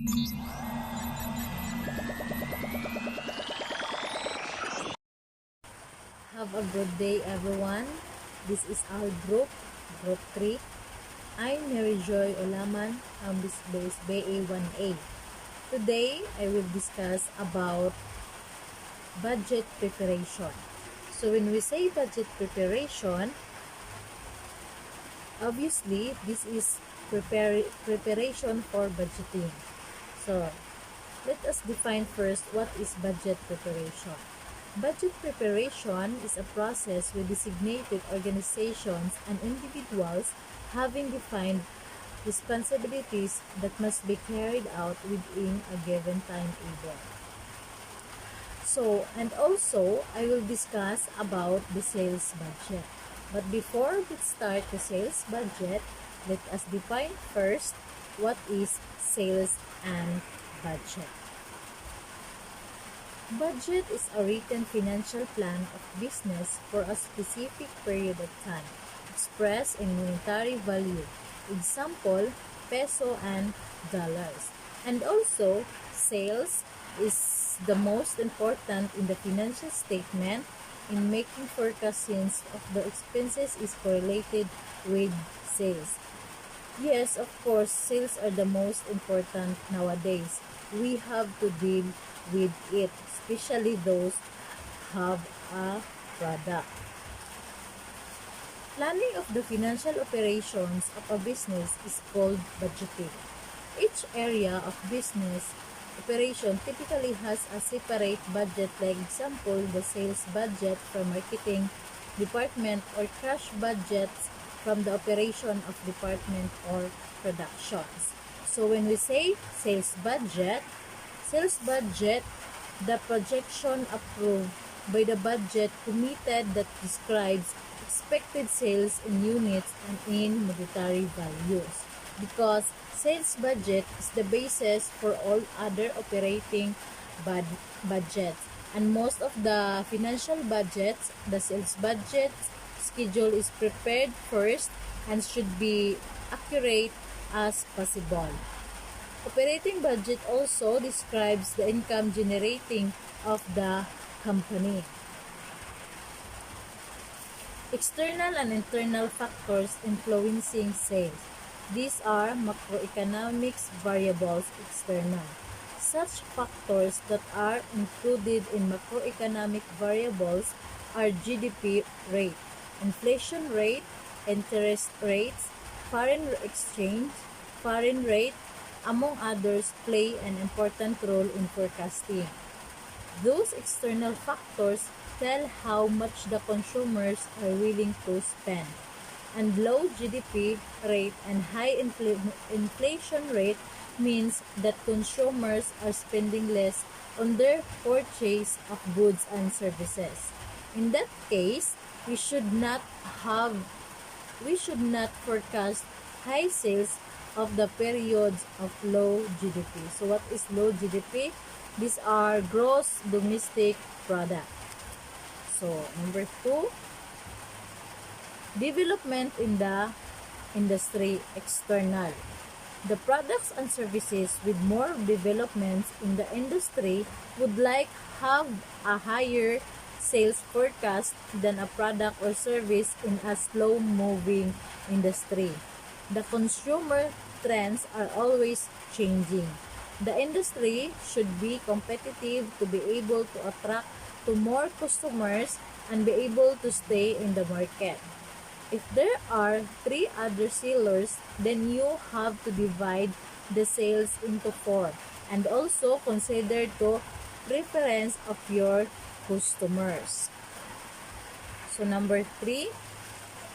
Have a good day, everyone. This is our Group 3. I'm Mary Joy Olaman from this base BA1A. Today, I will discuss about budget preparation. So when we say budget preparation, obviously, this is preparation for budgeting. So, let us define first what is budget preparation. Budget preparation is a process with designated organizations and individuals having defined responsibilities that must be carried out within a given timetable. So, and also, I will discuss about the sales budget. But before we start the sales budget, let us define first what is sales and budget. Budget is a written financial plan of business for a specific period of time, expressed in monetary value. Example, peso and dollars. And also, sales is the most important in the financial statement in making forecastings of the expenses is correlated with sales. Yes, of course, sales are the most important nowadays. We have to deal with it, especially those have a product. Planning of the financial operations of a business is called budgeting. Each area of business operation typically has a separate budget, like example, the sales budget from marketing department or cash budgets from the operation of department or productions. So when we say sales budget, the projection approved by the budget committed that describes expected sales in units and in monetary values. Because sales budget is the basis for all other operating budgets. And most of the financial budgets, the sales budget schedule is prepared first and should be accurate as possible. Operating budget also describes the income generating of the company. External and internal factors influencing sales. These are macroeconomic variables external. Such factors that are included in macroeconomic variables are GDP rate, inflation rate, interest rates, foreign exchange, foreign rate, among others, play an important role in forecasting. Those external factors tell how much the consumers are willing to spend. And low GDP rate and high inflation rate means that consumers are spending less on their purchase of goods and services. In that case, we should not forecast high sales of the periods of low GDP. So what is low GDP? These are gross domestic product. So number 2, development in the industry external. The products and services with more developments in the industry would have a higher sales forecast than a product or service in a slow-moving industry. The consumer trends are always changing. The industry should be competitive to be able to attract to more customers and be able to stay in the market. If there are 3 other sellers, then you have to divide the sales into 4 and also consider the preference of your customers. So number 3,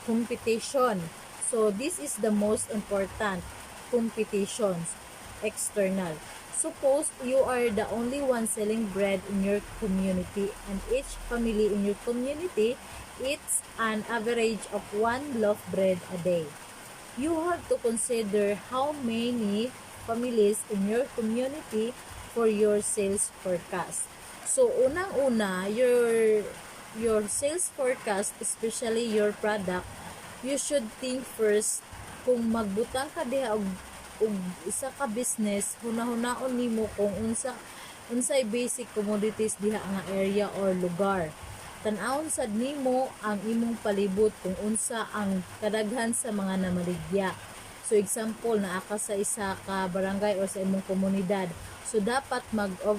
competition. So this is the most important, competitions, external. Suppose you are the only one selling bread in your community and each family in your community eats an average of 1 loaf bread a day. You have to consider how many families in your community for your sales forecast. So unang-una, your sales forecast, especially your product, you should think first kung magbutang ka diha og og isa ka business, hunahunaon nimo kung unsay basic commodities diha nga area or lugar. Tan-awon sad nimo ang imong palibot kung unsa ang kadaghan sa mga namaligya. So example, naa ka sa isa ka barangay or sa imong komunidad. So dapat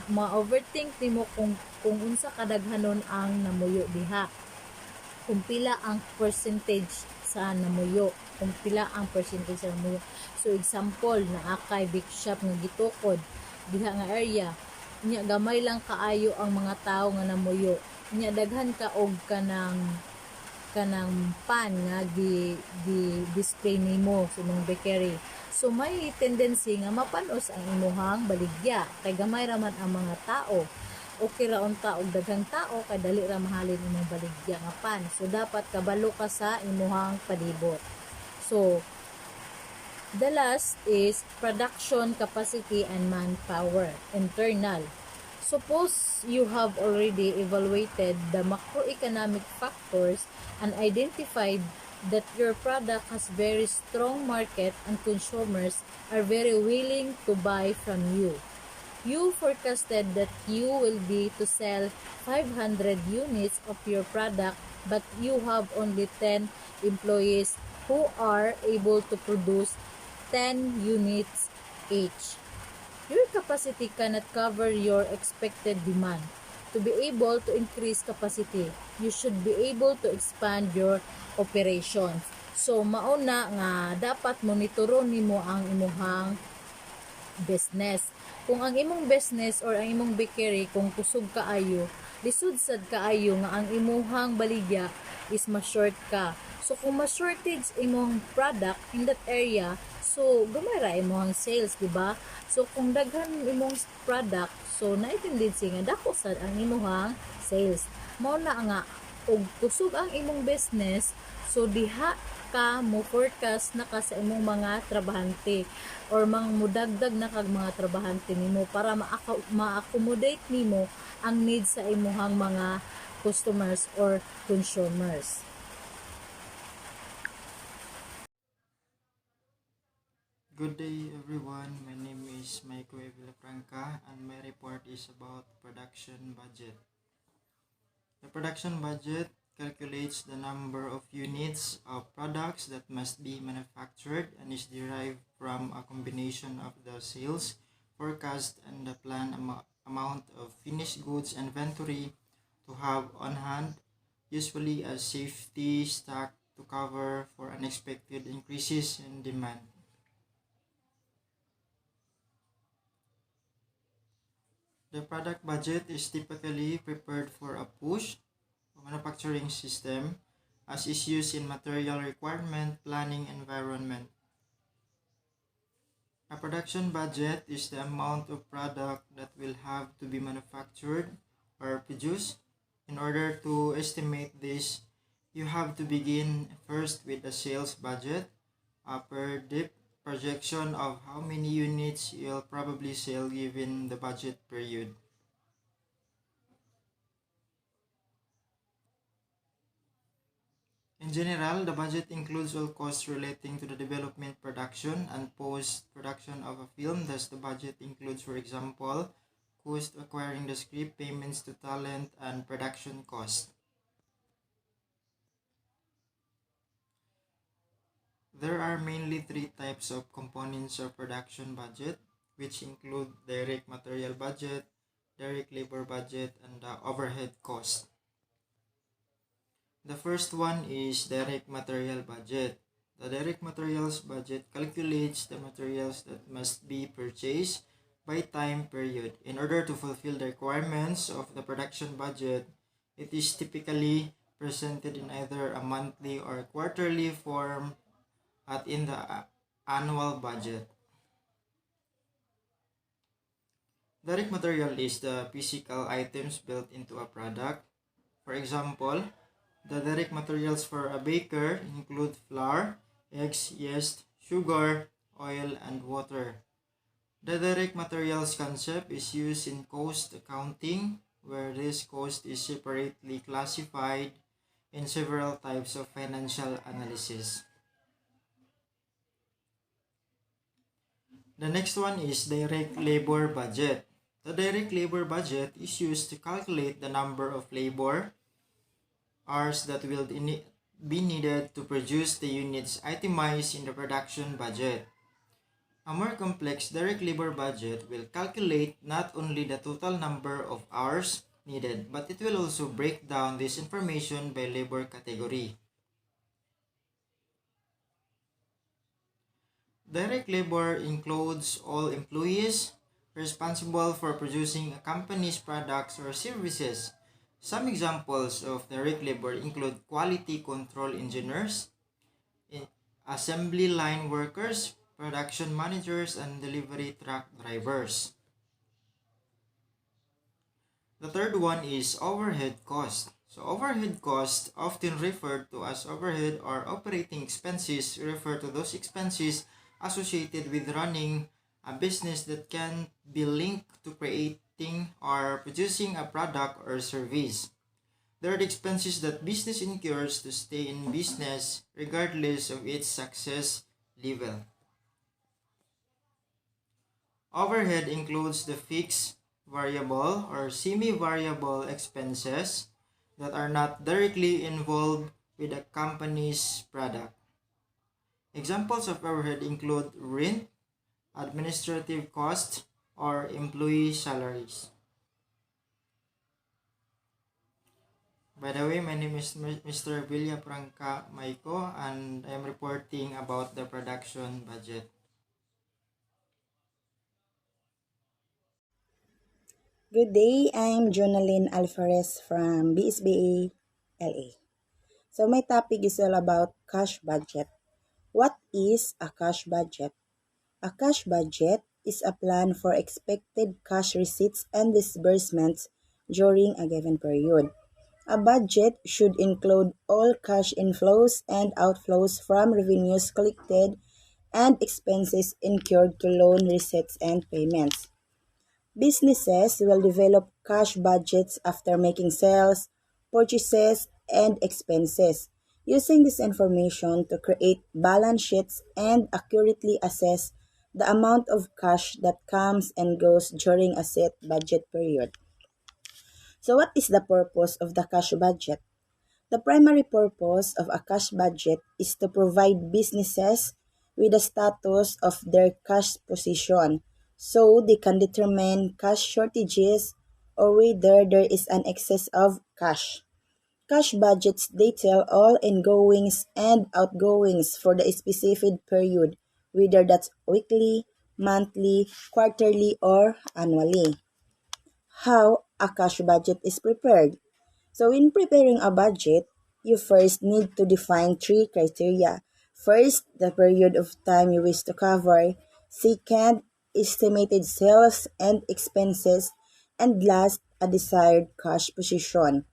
ma-overthink nimo kung unsa kadaghanon ang namuyo diha. Kung pila ang percentage sa namuyo, kung pila ang percentage sa namuyo. So example, naa kay bake shop nga gitukod diha nga area. Nya gamay lang kaayo ang mga tawo nga namuyo. Nya daghan ka og kanang pan nga display nimo sa imong bakery. So may tendency nga mapanos ang imuhang baligya kay gamay raman ang mga tao. Okay ra unta og daghang tao kay dali ra mahalin imong baligya nga pan. So dapat kabalo ka sa imuhang palibot. So the last is production capacity and manpower, internal. Suppose you have already evaluated the macroeconomic factors and identified that your product has very strong market and consumers are very willing to buy from you. You forecasted that you will be to sell 500 units of your product, but you have only 10 employees who are able to produce 10 units each. Your capacity cannot cover your expected demand. To be able to increase capacity, you should be able to expand your operations. So mauna nga dapat monitoron nimo ang imuhang business. Kung ang imong business or ang imong bakery kung kusog kaayo, lisod sad kaayo nga ang imuhang baligya is ma-short ka. So kung ma-shortage imong product in that area, so gamay ra imong sales, di ba? So kung daghan imong product, so na-tendency nga dako sad ang imong sales. Mao na nga og kusog ang imong business, so diha ka mo forecast na ka sa imong mga trabahante or mudagdag na kag mga trabahante nimo para ma-accommodate nimo ang needs sa imong mga customers or consumers. Good day everyone, my name is Michael Villafranca and my report is about production budget. The production budget calculates the number of units of products that must be manufactured and is derived from a combination of the sales forecast and the planned amount of finished goods inventory to have on hand, usually as safety stock to cover for unexpected increases in demand. The product budget is typically prepared for a push manufacturing system as is used in material requirement planning environment. A production budget is the amount of product that will have to be manufactured or produced. In order to estimate this, you have to begin first with a sales budget, a per dip projection of how many units you'll probably sell given the budget period. In general, the budget includes all costs relating to the development, production, and post-production of a film. Thus, the budget includes, for example, cost acquiring the script, payments to talent, and production costs. There are mainly three types of components of production budget, which include direct material budget, direct labor budget, and the overhead cost. The first one is direct material budget. The direct materials budget calculates the materials that must be purchased by time period. In order to fulfill the requirements of the production budget, it is typically presented in either a monthly or quarterly form in the annual budget. Direct material is the physical items built into a product. For example, the direct materials for a baker include flour, eggs, yeast, sugar, oil, and water. The direct materials concept is used in cost accounting, where this cost is separately classified in several types of financial analysis. The next one is direct labor budget. The direct labor budget is used to calculate the number of labor hours that will be needed to produce the units itemized in the production budget. A more complex direct labor budget will calculate not only the total number of hours needed, but it will also break down this information by labor category. Direct labor includes all employees responsible for producing a company's products or services. Some examples of direct labor include quality control engineers, assembly line workers, production managers, and delivery truck drivers. The third one is overhead cost. So overhead costs, often referred to as overhead or operating expenses, refer to those expenses associated with running a business that can be linked to creating or producing a product or service. There are the expenses that business incurs to stay in business regardless of its success level. Overhead includes the fixed, variable, or semi-variable expenses that are not directly involved with a company's product. Examples of overhead include rent, administrative costs, or employee salaries. By the way, my name is Mr. Villafranca Maiko, and I am reporting about the production budget. Good day, I'm Jonalyn Alvarez from BSBA LA. So my topic is all about cash budget. What is a cash budget? A cash budget is a plan for expected cash receipts and disbursements during a given period. A budget should include all cash inflows and outflows from revenues collected and expenses incurred to loan receipts and payments. Businesses will develop cash budgets after making sales, purchases, and expenses, using this information to create balance sheets and accurately assess the amount of cash that comes and goes during a set budget period. So, what is the purpose of the cash budget? The primary purpose of a cash budget is to provide businesses with a status of their cash position so they can determine cash shortages or whether there is an excess of cash. Cash budgets detail all ingoings and outgoings for the specific period, whether that's weekly, monthly, quarterly, or annually. How a cash budget is prepared. So in preparing a budget, you first need to define three criteria. First, the period of time you wish to cover. Second, estimated sales and expenses. And last, a desired cash position.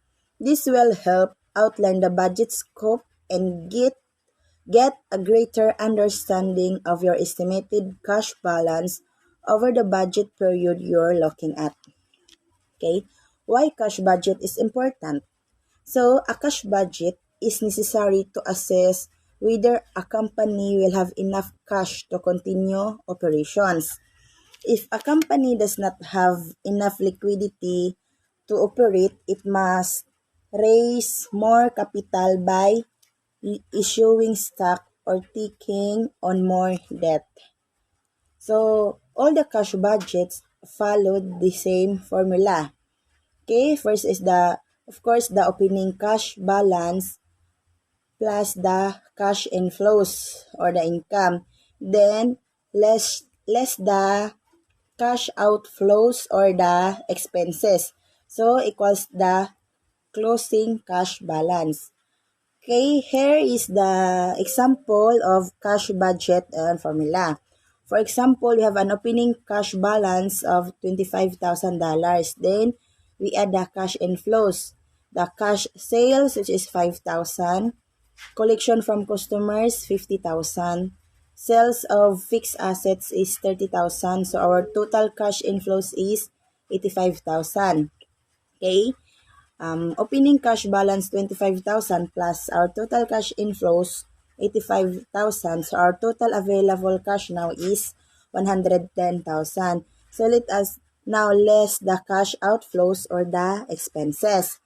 This will help outline the budget scope and get a greater understanding of your estimated cash balance over the budget period you're looking at. Okay? Why cash budget is important? So, a cash budget is necessary to assess whether a company will have enough cash to continue operations. If a company does not have enough liquidity to operate, it must raise more capital by issuing stock or taking on more debt. So, all the cash budgets followed the same formula. Okay, first is of course, the opening cash balance plus the cash inflows or the income. Then, less the cash outflows or the expenses. So, equals the closing cash balance. Okay, here is the example of cash budget and formula. For example, we have an opening cash balance of $25,000. Then, we add the cash inflows. The cash sales, which is 5,000. Collection from customers, 50,000. Sales of fixed assets is 30,000. So, our total cash inflows is 85,000. Okay? Opening cash balance 25,000 plus our total cash inflows 85,000. So our total available cash now is 110,000. So let us now less the cash outflows or the expenses.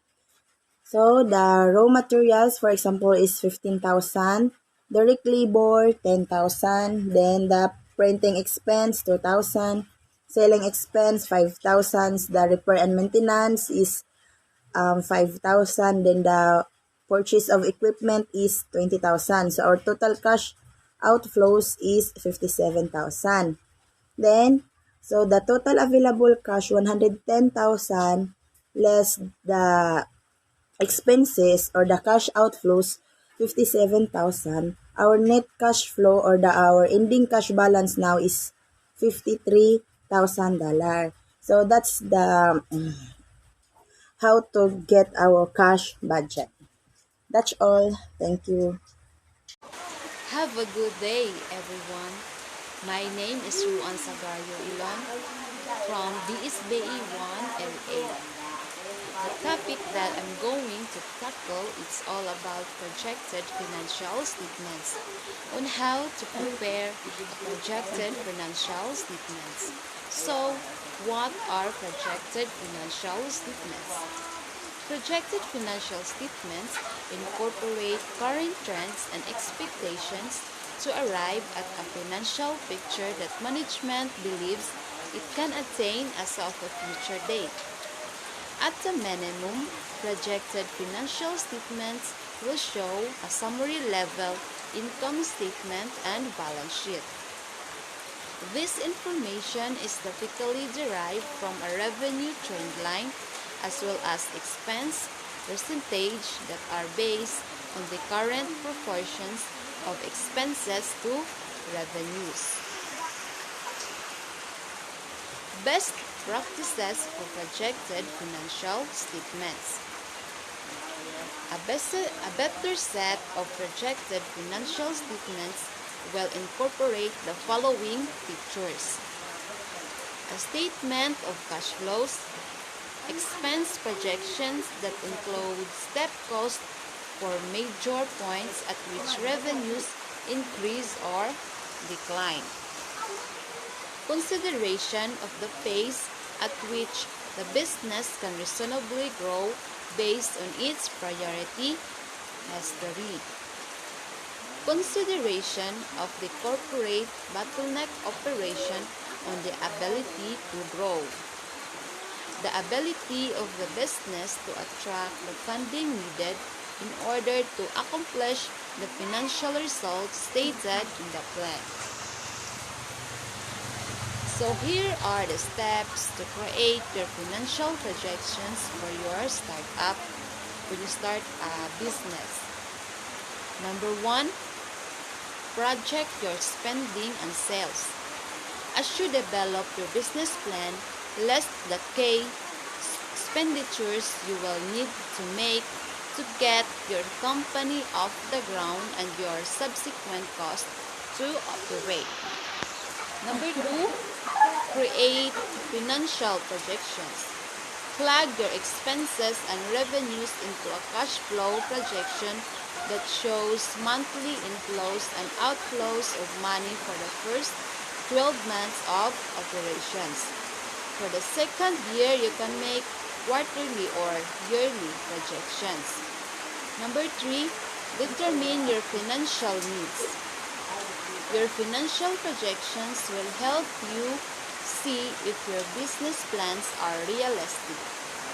So the raw materials, for example, is 15,000. Direct labor, 10,000. Then the printing expense, 2,000. Selling expense, 5,000. The repair and maintenance is 5,000. Then the purchase of equipment is 20,000. So our total cash outflows is 57,000. Then, so the total available cash, 110,000 less the expenses or the cash outflows, 57,000. Our net cash flow or our ending cash balance now is $53,000. So that's the how to get our cash budget. That's all. Thank you. Have a good day, everyone. My name is Ruan Sagario Ilon from DSBE 1LA. The topic that I'm going to tackle is all about projected financial statements, on how to prepare projected financial statements. So, what are projected financial statements? Projected financial statements incorporate current trends and expectations to arrive at a financial picture that management believes it can attain as of a future date. At the minimum, projected financial statements will show a summary level income statement and balance sheet. This information is typically derived from a revenue trend line as well as expense percentage that are based on the current proportions of expenses to revenues. Best practices for projected financial statements. A better set of projected financial statements will incorporate the following features: a statement of cash flows, expense projections that include step costs for major points at which revenues increase or decline, consideration of the pace at which the business can reasonably grow based on its priority history, consideration of the corporate bottleneck operation on the ability to grow, the ability of the business to attract the funding needed in order to accomplish the financial results stated in the plan. So here are the steps to create your financial projections for your startup when you start a business. Number 1, project your spending and sales. As you develop your business plan, list the key expenditures you will need to make to get your company off the ground and your subsequent costs to operate. Number 2, create financial projections. Plug your expenses and revenues into a cash flow projection that shows monthly inflows and outflows of money for the first 12 months of operations. For the second year, you can make quarterly or yearly projections. Number 3, determine your financial needs. Your financial projections will help you see if your business plans are realistic,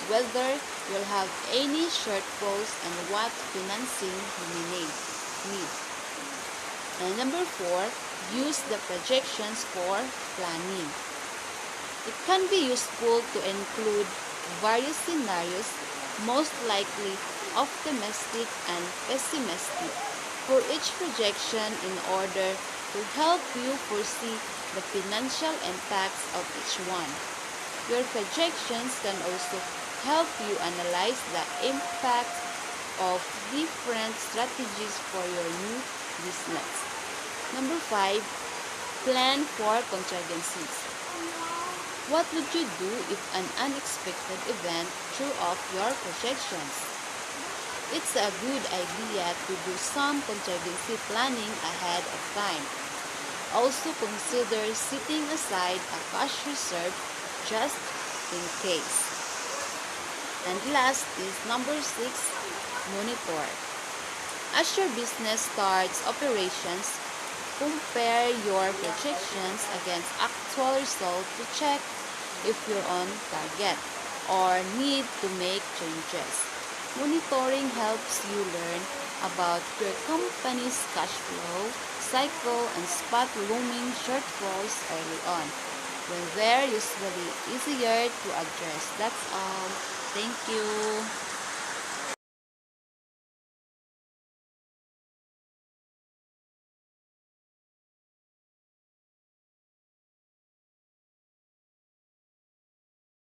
whether you'll have any shortfalls, and what financing you may need. And number 4, use the projections for planning. It can be useful to include various scenarios, most likely optimistic and pessimistic, for each projection in order to help you foresee the financial impacts of each one. Your projections can also help you analyze the impact of different strategies for your new business. Number 5, plan for contingencies. What would you do if an unexpected event threw off your projections? It's a good idea to do some contingency planning ahead of time. Also consider setting aside a cash reserve just in case. And last is number 6, monitor. As your business starts operations, compare your projections against actual results to check if you're on target or need to make changes. Monitoring helps you learn about your company's cash flow cycle and spot looming shortfalls early on, when they're usually easier to address. That's all. Thank you.